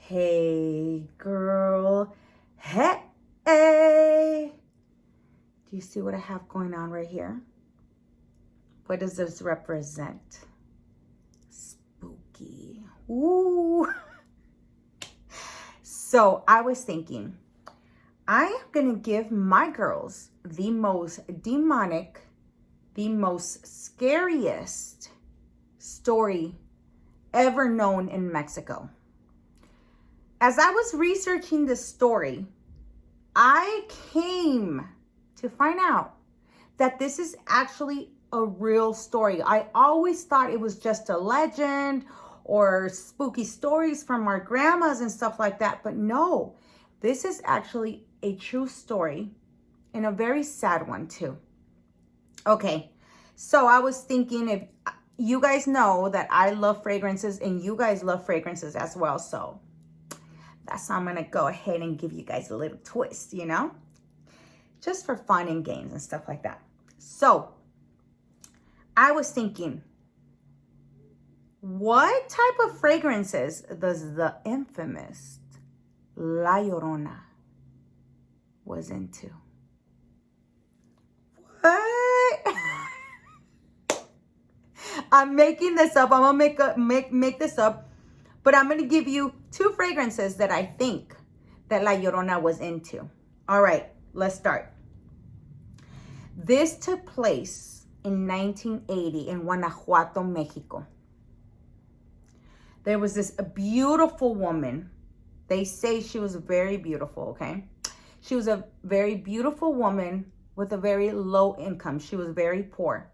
Hey, girl. Hey. Do you see what I have going on right here? What does this represent? Spooky. Ooh. So I was thinking, I am going to give my girls the most demonic, the most scariest story ever known in Mexico. As I was researching this story, I came to find out that this is actually a real story. I always thought it was just a legend or spooky stories from our grandmas and stuff like that. But no, this is actually a true story and a very sad one too. Okay, so I was thinking, if you guys know that I love fragrances and you guys love fragrances as well, so that's how I'm gonna go ahead and give you guys a little twist, just for fun and games and stuff like that. So I was thinking, what type of fragrances does the infamous La Llorona was into? What? I'm making this up. I'm gonna make this up, but I'm gonna give you two fragrances that I think that La Llorona was into. All right, let's start. This took place in 1980 in Guanajuato, Mexico. There was this beautiful woman. They say she was very beautiful, okay? She was a very beautiful woman with a very low income. She was very poor.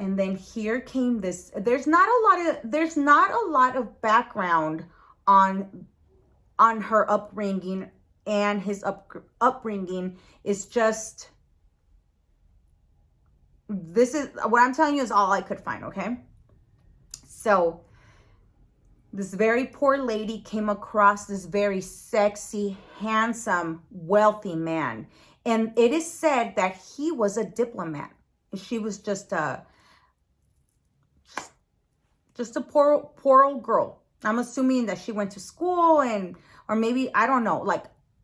And then here came this. There's not a lot of background on her upbringing, and his upbringing is just, this is what I'm telling you is all I could find, okay? So this very poor lady came across this very sexy, handsome, wealthy man. And it is said that he was a diplomat. She was just a poor old girl. I'm assuming that she went to school or maybe, I don't know.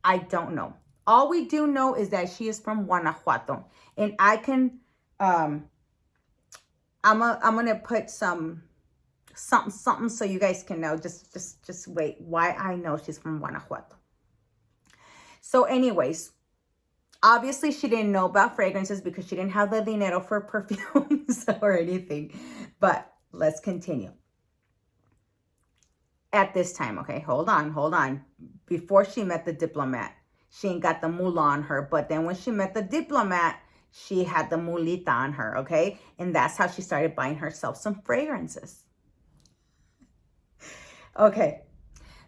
I don't know. All we do know is that she is from Guanajuato. And I can, I'm going to put something so you guys can know. Just wait. Why I know she's from Guanajuato. So anyways, obviously she didn't know about fragrances because she didn't have the dinero for perfumes or anything. But let's continue. At this time, okay, hold on. Before she met the diplomat, she ain't got the mula on her. But then when she met the diplomat, she had the mulita on her, okay? And that's how she started buying herself some fragrances. Okay,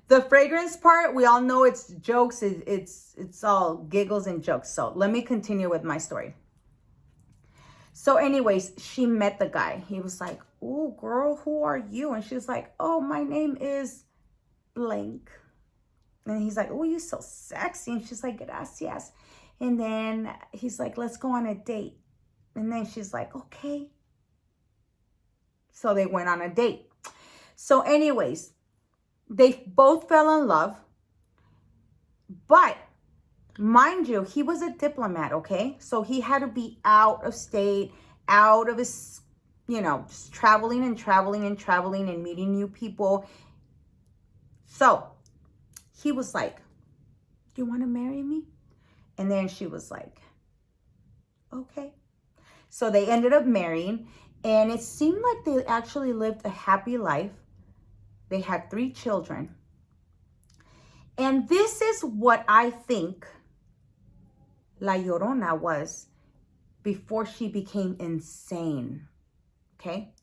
the fragrance part, we all know it's jokes. It's all giggles and jokes. So let me continue with my story. So anyways, she met the guy. He was like, "Oh, girl, who are you?" And she was like, "Oh, my name is blank." And he's like, "Oh, you're so sexy." And she's like, "Gracias." And then he's like, "Let's go on a date." And then she's like, "Okay." So they went on a date. So anyways, they both fell in love. But mind you, he was a diplomat, okay? So he had to be out of state, out of his, just traveling and meeting new people. So he was like, "Do you want to marry me?" And then she was like, "Okay." So they ended up marrying, and it seemed like they actually lived a happy life. They had 3 children. And this is what I think La Llorona was before she became insane. Okay?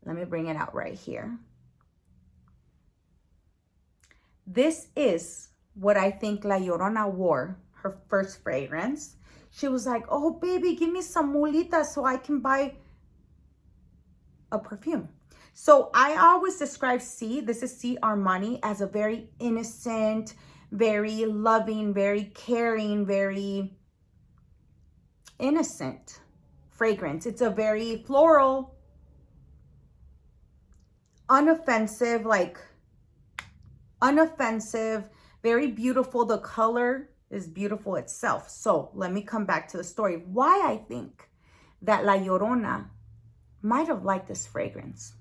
Let me bring it out right here. This is what I think La Llorona wore, her first fragrance. She was like, "Oh, baby, give me some mulita so I can buy a perfume." So I always describe this is C. Armani, as a very innocent, very loving, very caring, very innocent fragrance. It's a very floral, unoffensive, like unoffensive, very beautiful. The color is beautiful itself. So let me come back to the story. Why I think that La Llorona might have liked this fragrance.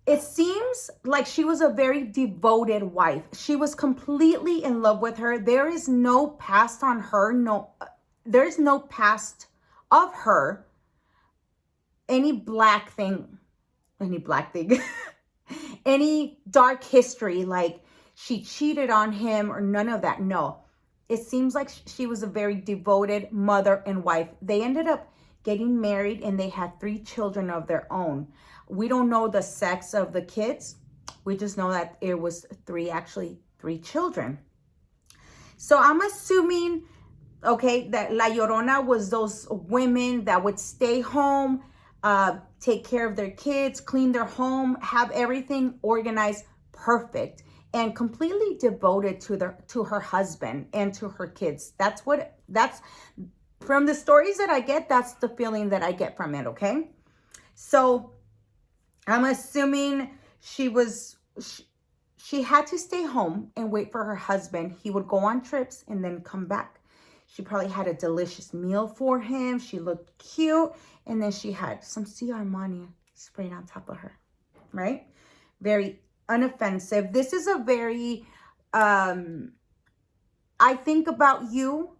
It seems like she was a very devoted wife. She was completely in love with her. There is no past on her. There's no past of her. Any black thing, any dark history, like she cheated on him or none of that. No, it seems like she was a very devoted mother and wife. They ended up getting married and they had 3 children of their own. We don't know the sex of the kids. We just know that it was 3 children. So I'm assuming, okay, that La Llorona was those women that would stay home, take care of their kids, clean their home, have everything organized perfect, and completely devoted to her husband and to her kids. That's from the stories that I get, that's the feeling that I get from it, okay? So I'm assuming she had to stay home and wait for her husband. He would go on trips and then come back. She probably had a delicious meal for him. She looked cute. And then she had some Sea Armani sprayed on top of her, right? Very unoffensive. This is a very, I think about you.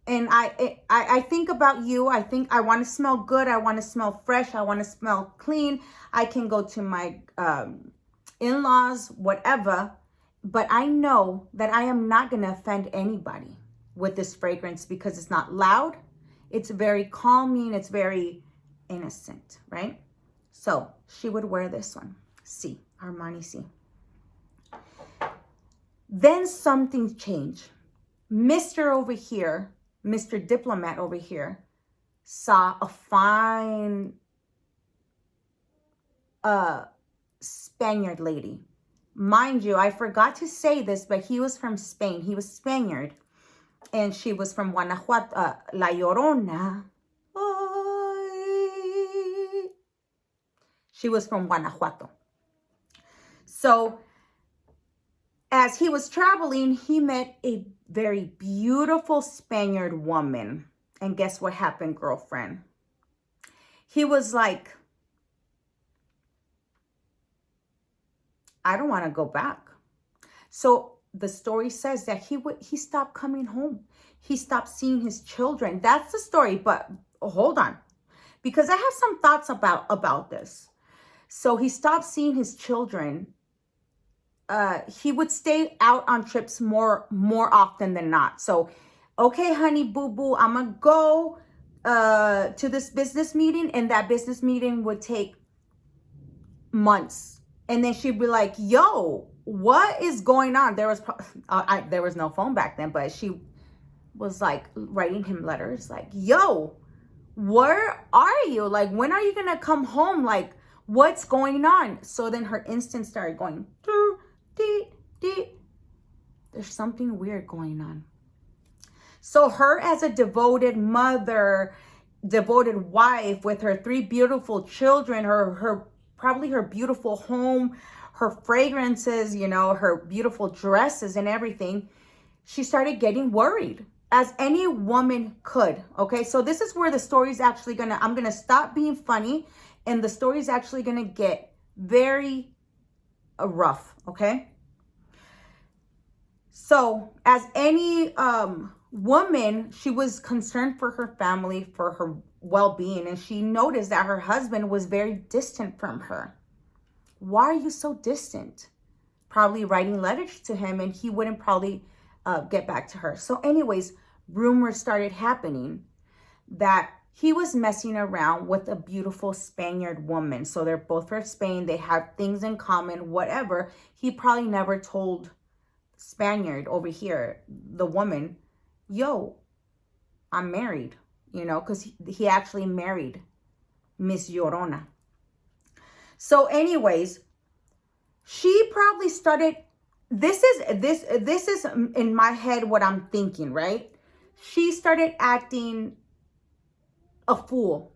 And I think about you. I think I want to smell good. I want to smell fresh. I want to smell clean. I can go to my in-laws, whatever. But I know that I am not going to offend anybody with this fragrance because it's not loud. It's very calming. It's very innocent, right? So she would wear this one. C, Armani C. Then something changed. Mr. over here, Mr. Diplomat over here, saw a fine Spaniard lady. Mind you, I forgot to say this, but he was from Spain. He was Spaniard. And she was from Guanajuato. La Llorona. She was from Guanajuato. So as he was traveling, he met a very beautiful Spaniard woman. And guess what happened, girlfriend? He was like, I don't want to go back. So the story says that he stopped coming home. He stopped seeing his children. That's the story, but hold on. Because I have some thoughts about this. So he stopped seeing his children. He would stay out on trips more often than not. So, okay, honey, boo-boo, I'm going to go to this business meeting. And that business meeting would take months. And then she'd be like, yo, what is going on? There was no phone back then, but she was like writing him letters like, yo, where are you? Like, when are you going to come home? Like, what's going on? So then her instinct started going, there's something weird going on. So her as a devoted mother, devoted wife with her 3 beautiful children, probably her beautiful home, her fragrances, her beautiful dresses and everything, she started getting worried, as any woman could, okay? So this is where the story's actually I'm gonna stop being funny, and the story's actually gonna get very rough, okay? So as any woman, she was concerned for her family, for her well-being, and she noticed that her husband was very distant from her. Why are you so distant? Probably writing letters to him, and he wouldn't probably get back to her. So anyways, rumors started happening that he was messing around with a beautiful Spaniard woman. So they're both from Spain. They have things in common, whatever. He probably never told Spaniard over here, the woman, yo, I'm married, because he actually married Miss Llorona. So anyways, she probably started, this is in my head what I'm thinking, right? She started acting a fool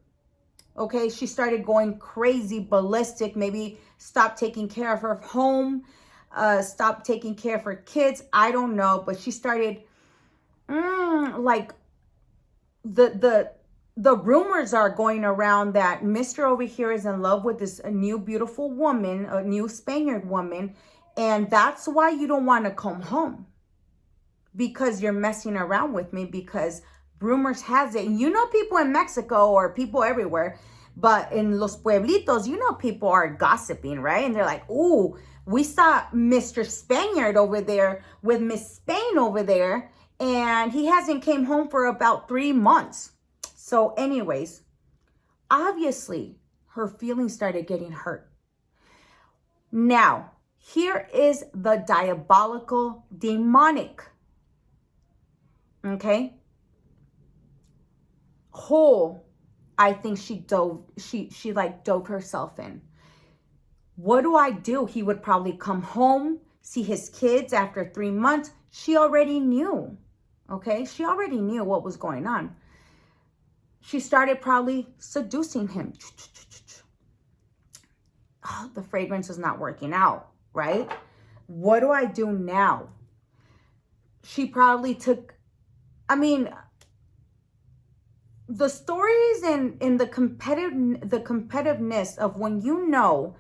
Okay, she started going crazy, ballistic, maybe stopped taking care of her home, stopped taking care of her kids. I don't know, but she started like the rumors are going around that Mr. over here is in love with this new beautiful woman, a new Spaniard woman, and that's why you don't want to come home, because you're messing around with me, because rumors has it, you know, people in Mexico or people everywhere, but in los pueblitos, you know, people are gossiping, right? And they're like, ooh, we saw Mr. Spaniard over there with Miss Spain over there, and he hasn't came home for about 3 months. So anyways, obviously her feelings started getting hurt. Now, here is the diabolical, demonic, okay, hole I think she like dove herself in. What do I do? He would probably come home, see his kids after 3 months. She already knew, okay? She already knew what was going on. She started probably seducing him. Oh, the fragrance is not working out, right? What do I do now? She probably took, I mean, the stories and the competitiveness of when you know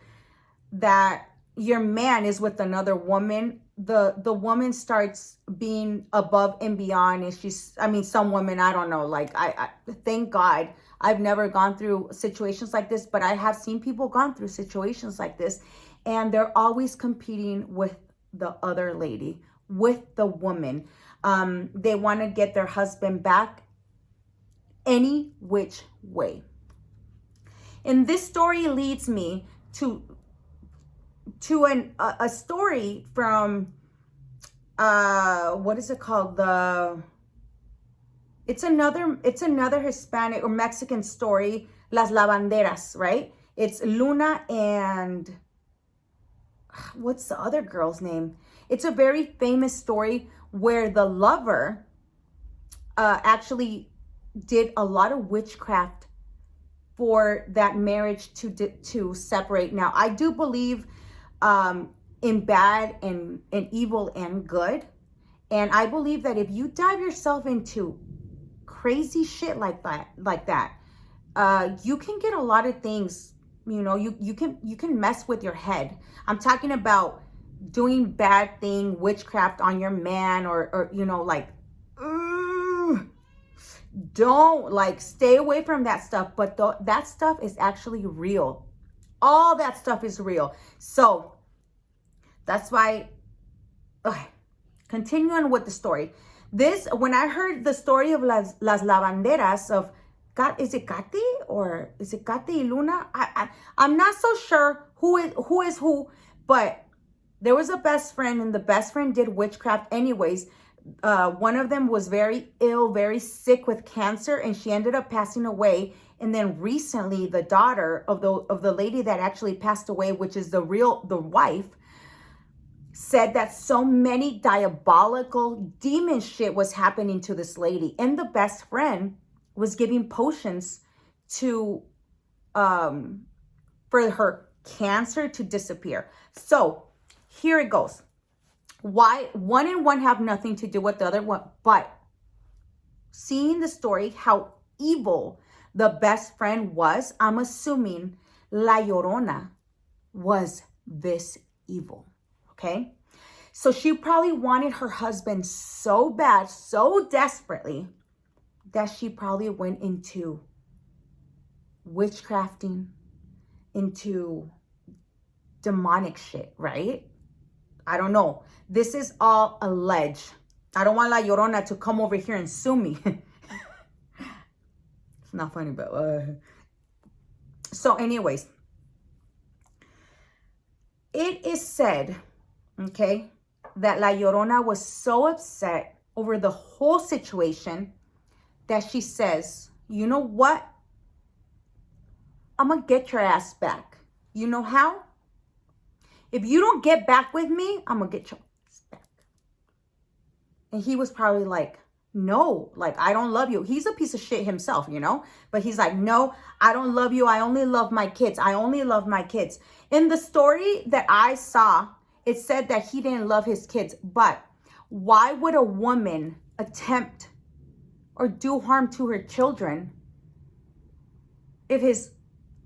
that your man is with another woman, the woman starts being above and beyond, and she's, I mean, some women, I don't know, like I thank God I've never gone through situations like this, but I have seen people gone through situations like this, and they're always competing with the other lady, with the woman. They want to get their husband back any which way. And this story leads me to a story from what is it called? It's another Hispanic or Mexican story, Las Lavanderas, right? It's Luna and what's the other girl's name? It's a very famous story where the lover actually did a lot of witchcraft for that marriage to separate. Now, I do believe in bad and evil and good. And I believe that if you dive yourself into crazy shit like that, you can get a lot of things, you know, you can mess with your head. I'm talking about doing bad thing, witchcraft on your man, or you know, like, don't, like, stay away from that stuff. But that stuff is actually real. All that stuff is real. So that's why, okay, continuing with the story. This, when I heard the story of Las Lavanderas of, God, is it Katy or is it Katy y Luna? I'm not so sure who is who, but there was a best friend, and the best friend did witchcraft anyways. One of them was very ill, very sick with cancer, and she ended up passing away. And then recently, the daughter of the lady that actually passed away, which is the wife, said that so many diabolical demon shit was happening to this lady, and the best friend was giving potions to for her cancer to disappear. So here it goes. Why one and one have nothing to do with the other one, but seeing the story, how evil the best friend was, I'm assuming La Llorona was this evil. Okay, so she probably wanted her husband so bad, so desperately, that she probably went into witchcrafting, into demonic shit, right? I don't know. This is all alleged. I don't want La Llorona to come over here and sue me. It's not funny, but so anyways, it is said, okay, that La Llorona was so upset over the whole situation that she says, you know what? I'm going to get your ass back. You know how? If you don't get back with me, I'm going to get your ass back. And he was probably like, no, like, I don't love you. He's a piece of shit himself, you know? But he's like, no, I don't love you. I only love my kids. I only love my kids. In the story that I saw, it said that he didn't love his kids. But why would a woman attempt or do harm to her children if his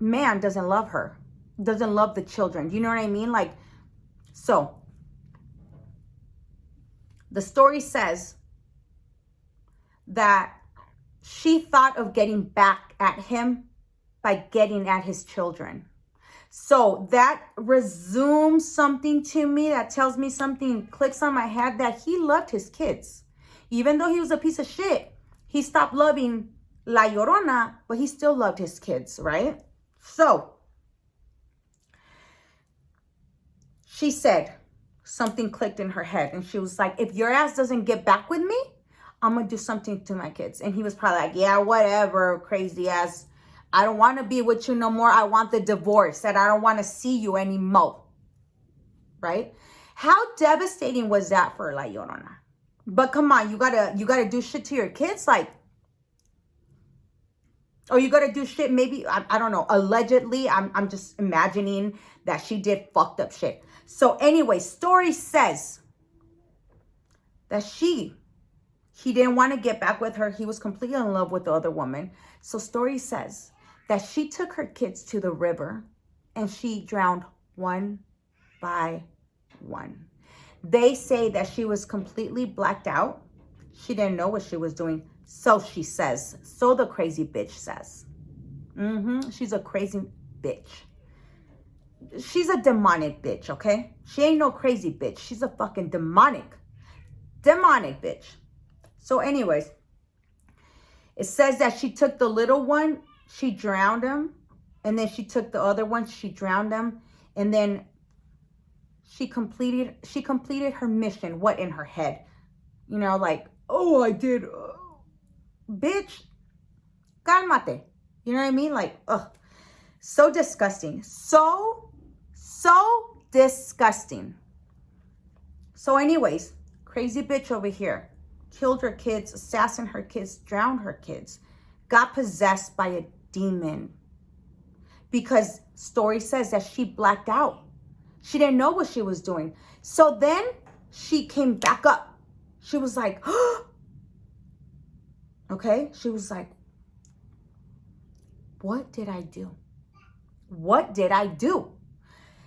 man doesn't love her, doesn't love the children? You know what I mean? Like, so the story says that she thought of getting back at him by getting at his children. So that resumes something to me, that tells me something, clicks on my head, that he loved his kids. Even though he was a piece of shit, he stopped loving La Llorona, but he still loved his kids, right? So she said something clicked in her head, and she was like, if your ass doesn't get back with me, I'm going to do something to my kids. And he was probably like, yeah, whatever, crazy ass. I don't want to be with you no more. I want the divorce, and I don't want to see you anymore. Right? How devastating was that for La Llorona? But come on, you gotta do shit to your kids, like, or you gotta do shit, maybe, I don't know, allegedly. I'm just imagining that she did fucked up shit. So anyway, story says that he didn't want to get back with her. He was completely in love with the other woman. So story says that she took her kids to the river and she drowned one by one. They say that she was completely blacked out. She didn't know what she was doing. So she says. So the crazy bitch says. She's a crazy bitch. She's a demonic bitch, okay? She ain't no crazy bitch. She's a fucking demonic bitch. So anyways, it says that she took the little one, she drowned him, and then she took the other one, she drowned him, and then she completed her mission. What, in her head? You know, like, oh, I did. Bitch, cálmate. You know what I mean? Like, ugh. So disgusting. So disgusting. So anyways, crazy bitch over here killed her kids, assassinated her kids, drowned her kids, got possessed by a demon. Because story says that she blacked out. She didn't know what she was doing. So then she came back up. She was like, okay? She was like, what did I do? What did I do?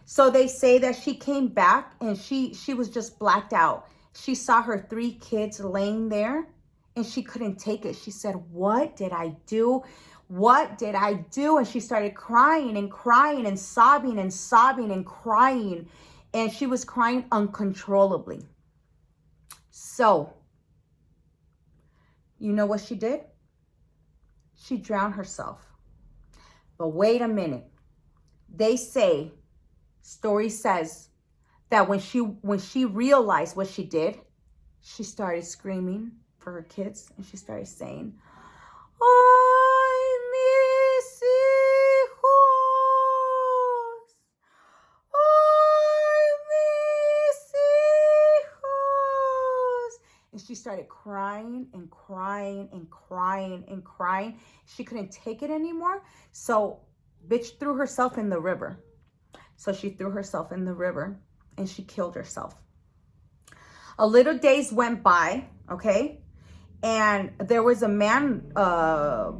So they say that she came back and she was just blacked out. She saw her 3 kids laying there and she couldn't take it. She said, what did I do? What did I do? And she started crying and crying and sobbing and sobbing and crying. And she was crying uncontrollably. So, you know what she did? She drowned herself. But wait a minute. They say, story says, that when she realized what she did, she started screaming for her kids. And she started saying, ay, mis hijos. Ay, mis hijos. And she started crying and crying and crying and crying. She couldn't take it anymore. So bitch threw herself in the river. So she threw herself in the river and she killed herself. A little days went by, okay? And there was a man, I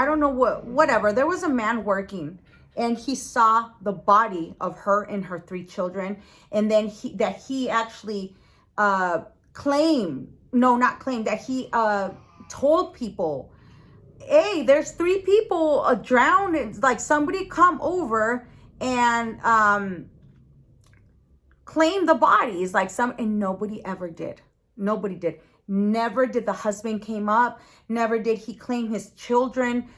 don't know whatever. There was a man working and he saw the body of her and her 3 children. And then he actually told people, hey, there's 3 people drowned. It's like, somebody come over and claim the bodies, like and nobody ever did. Nobody did. Never did the husband came up. Never did he claim his children.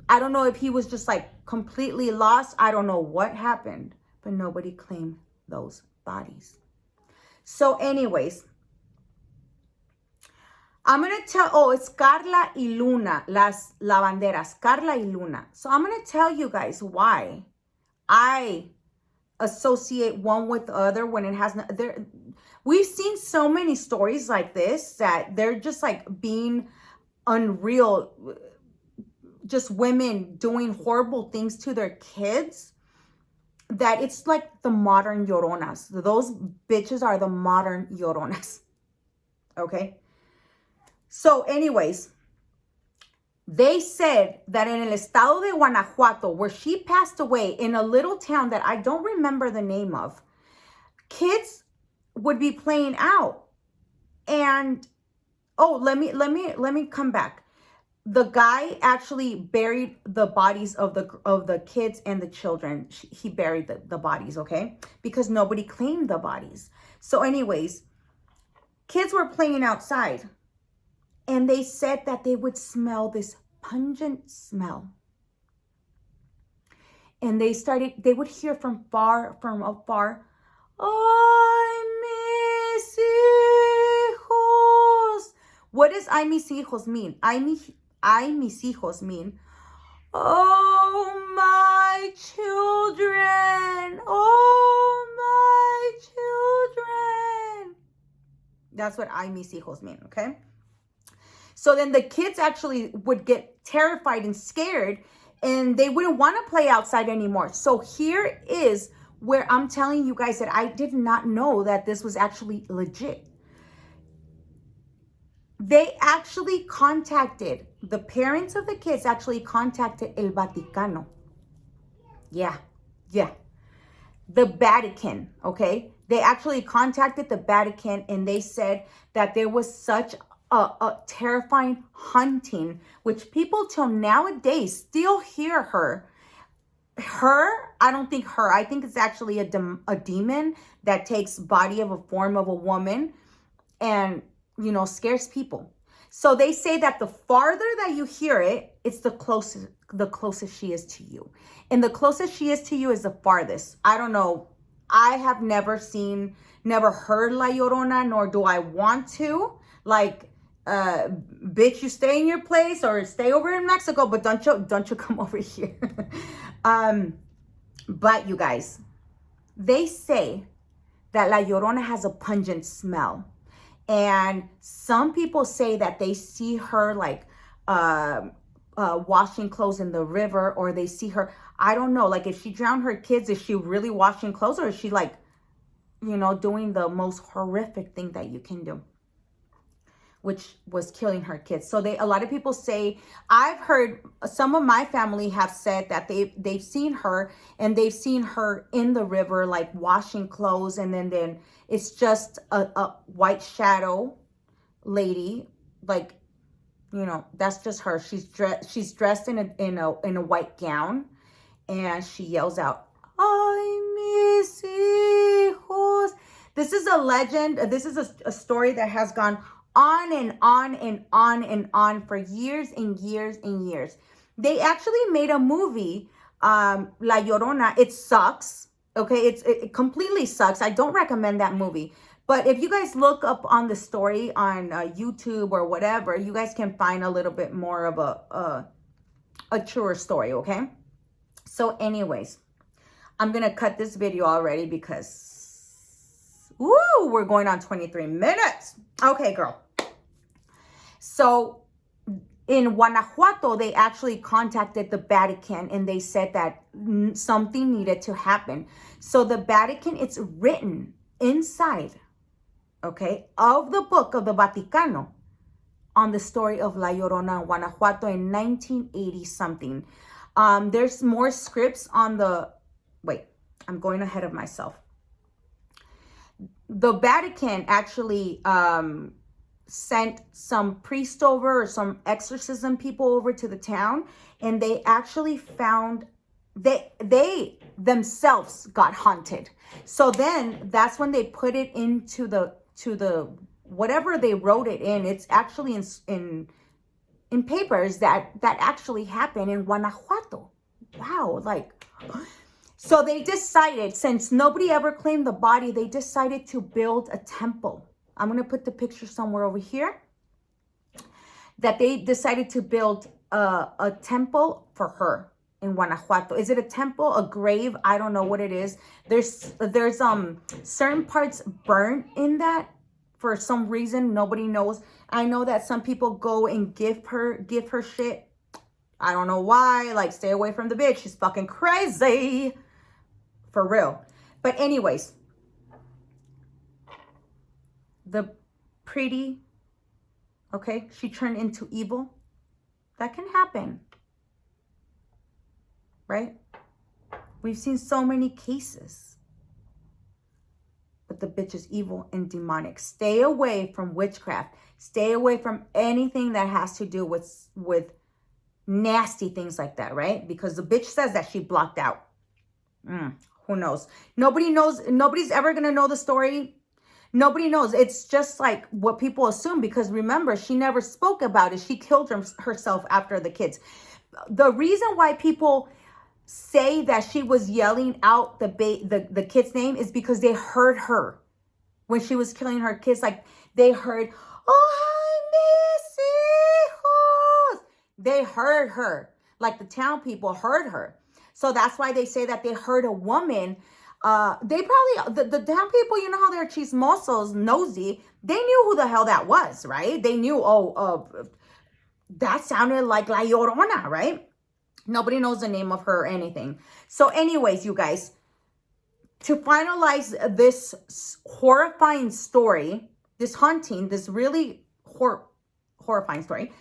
I don't know if he was just like completely lost. I don't know what happened, but nobody claimed those bodies. So anyways, I'm going to tell, it's Carla y Luna, las lavanderas, Carla y Luna. So I'm going to tell you guys why I associate one with the other when it has We've seen so many stories like this that they're just like being unreal, just women doing horrible things to their kids, that it's like the modern Lloronas. Those bitches are the modern Lloronas. Okay? So anyways, they said that in el estado de Guanajuato, where she passed away, in a little town that I don't remember the name of, kids would be playing out. And let me come back. The guy actually buried the bodies of the kids and the children. He buried the bodies, okay? Because nobody claimed the bodies. So anyways, kids were playing outside, and they said that they would smell this pungent smell. And they would hear from afar, "Ay, mis hijos." What does "ay, mis hijos" mean? Ay, mis hijos mean, "Oh, my children. Oh, my children." That's what "ay, mis hijos" mean, okay? So then the kids actually would get terrified and scared, and they wouldn't want to play outside anymore. So here is where I'm telling you guys that I did not know that this was actually legit. They actually contacted, the parents of the kids actually contacted El Vaticano. Yeah. The Vatican, okay? They actually contacted the Vatican, and they said that there was such a terrifying hunting, which people till nowadays still hear her. I don't think her. I think it's actually a demon that takes body of a form of a woman and, scares people. So they say that the farther that you hear it, it's the closest she is to you. And the closest she is to you is the farthest. I don't know. I have never heard La Llorona, nor do I want to. Like, bitch, you stay in your place or stay over in Mexico, but don't you come over here. But you guys, they say that La Llorona has a pungent smell. And some people say that they see her like washing clothes in the river, or they see her, I don't know, like if she drowned her kids, is she really washing clothes, or is she like, doing the most horrific thing that you can do, which was killing her kids. So a lot of people say, I've heard some of my family have said that they've seen her, and they've seen her in the river, like washing clothes. And then it's just a white shadow lady. Like, that's just her. She's dressed in a white gown, and she yells out, "Ay, mis hijos." This is a legend. This is a story that has gone on and on and on and on for years and years and years. They actually made a movie, La Llorona. It sucks. Okay, it completely sucks. I don't recommend that movie. But if you guys look up on the story on YouTube or whatever, you guys can find a little bit more of a truer story, okay? So anyways, I'm going to cut this video already because, we're going on 23 minutes. Okay, girl. So in Guanajuato, they actually contacted the Vatican, and they said that something needed to happen. So the Vatican, it's written inside, okay, of the book of the Vaticano on the story of La Llorona in Guanajuato in 1980 something. There's more scripts on wait, I'm going ahead of myself. The Vatican actually sent some priest over, or some exorcism people over to the town, and they actually found they themselves got haunted. So then that's when they put it into the whatever they wrote it in. It's actually in papers that actually happened in Guanajuato. Wow, like. So they decided, since nobody ever claimed the body, they decided to build a temple. I'm going to put the picture somewhere over here. That they decided to build a temple for her. in Guanajuato. Is it a temple, a grave? I don't know what it is. There's certain parts burnt in that for some reason. Nobody knows. I know that some people go and give her shit. I don't know why. Like, stay away from the bitch. She's fucking crazy. For real. But anyways, the pretty, okay, she turned into evil. That can happen. Right? We've seen so many cases. But the bitch is evil and demonic. Stay away from witchcraft. Stay away from anything that has to do with nasty things like that, right? Because the bitch says that she blocked out. Who knows? Nobody knows. Nobody's ever going to know the story. Nobody knows. It's just like what people assume, because remember, she never spoke about it. She killed herself after the kids. The reason why people say that she was yelling out the kid's name is because they heard her when she was killing her kids. Like, they heard, oh, mis hijos. They heard her. Like, the town people heard her. So that's why they say that they heard a woman. They probably, the town people, you know how they're chismosos, nosy. They knew who the hell that was, right? They knew, that sounded like La Llorona, right? Nobody knows the name of her or anything. So anyways, you guys, to finalize this horrifying story, this haunting, this really horrifying story,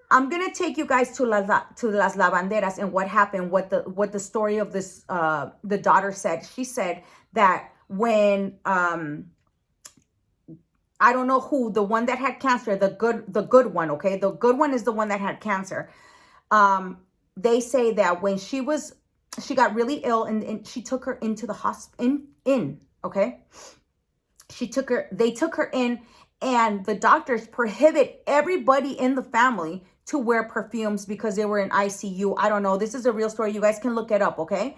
I'm going to take you guys to Las Lavanderas and what happened, what the story of this, the daughter said. She said that when, I don't know who, the one that had cancer, the good one, okay? The good one is the one that had cancer. They say that when she got really ill and she took her into the hospital, okay? They took her in, and the doctors prohibit everybody in the family to wear perfumes because they were in ICU. I don't know. This is a real story. You guys can look it up, okay?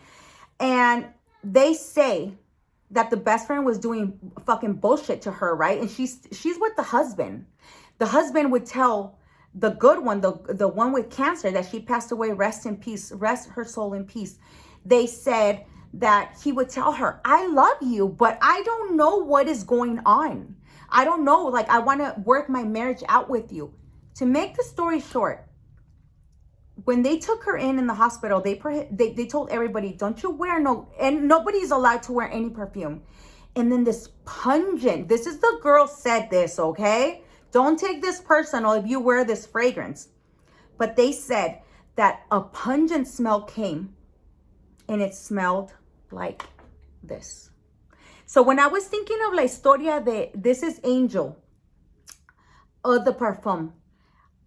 And they say that the best friend was doing fucking bullshit to her, right? And she's with the husband. The husband would tell the good one, the one with cancer, that she passed away, rest in peace, rest her soul in peace. They said that he would tell her, I love you, but I don't know what is going on. I don't know, like, I want to work my marriage out with you. To make the story short, when they took her in the hospital, they told everybody, don't you wear and nobody's allowed to wear any perfume. And then this pungent, this is the girl said this, okay? Don't take this personal if you wear this fragrance. But they said that a pungent smell came, and it smelled like this. So when I was thinking of la historia de, this is Angel, of the parfum.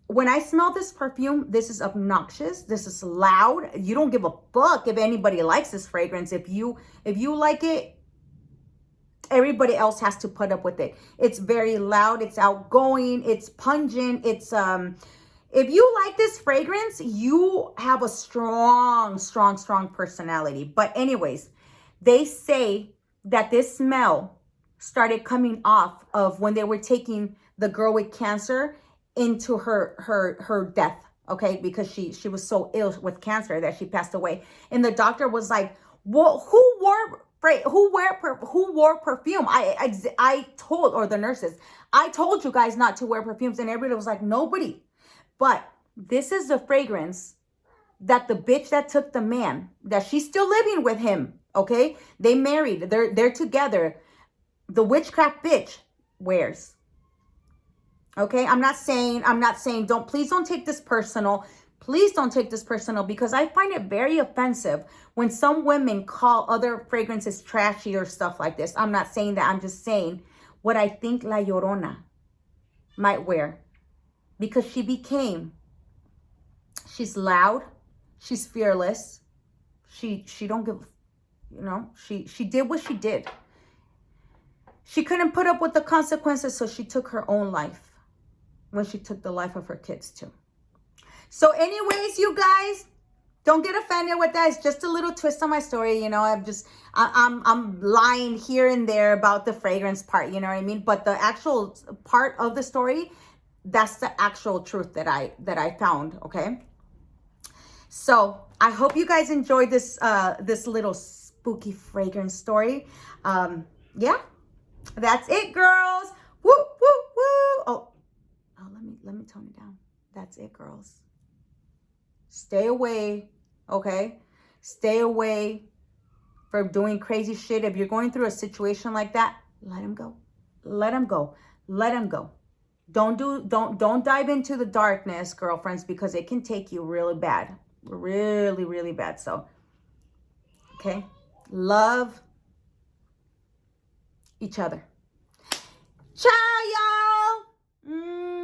When I smell this perfume, this is obnoxious. This is loud. You don't give a fuck if anybody likes this fragrance. If you like it, everybody else has to put up with it. It's very loud. It's outgoing. It's pungent. It's if you like this fragrance, you have a strong personality. But anyways, they say that this smell started coming off of when they were taking the girl with cancer into her death, okay? Because she was so ill with cancer that she passed away. And the doctor was like, well, who wore perfume? I told, or the nurses, I told you guys not to wear perfumes. And everybody was like, nobody. But this is the fragrance that the bitch that took the man, that she's still living with him, okay? They married, they're together. The witchcraft bitch wears. Okay, I'm not saying, please don't take this personal. Please don't take this personal, because I find it very offensive when some women call other fragrances trashy or stuff like this. I'm not saying that. I'm just saying what I think La Llorona might wear, because she's loud, she's fearless. She don't give, she did what she did. She couldn't put up with the consequences, so she took her own life when she took the life of her kids too. So anyways, you guys, don't get offended with that. It's just a little twist on my story. I'm lying here and there about the fragrance part, you know what I mean? But the actual part of the story, that's the actual truth that I found, okay? So I hope you guys enjoyed this this little spooky fragrance story. Yeah, that's it, girls. Woo, woo, woo. Oh, let me tone it down. That's it, girls. Stay away, okay? Stay away from doing crazy shit. If you're going through a situation like that, let him go. Let him go. Let him go. Don't dive into the darkness, girlfriends, because it can take you really bad. Really, really bad. So, okay? Love each other. Ciao, y'all.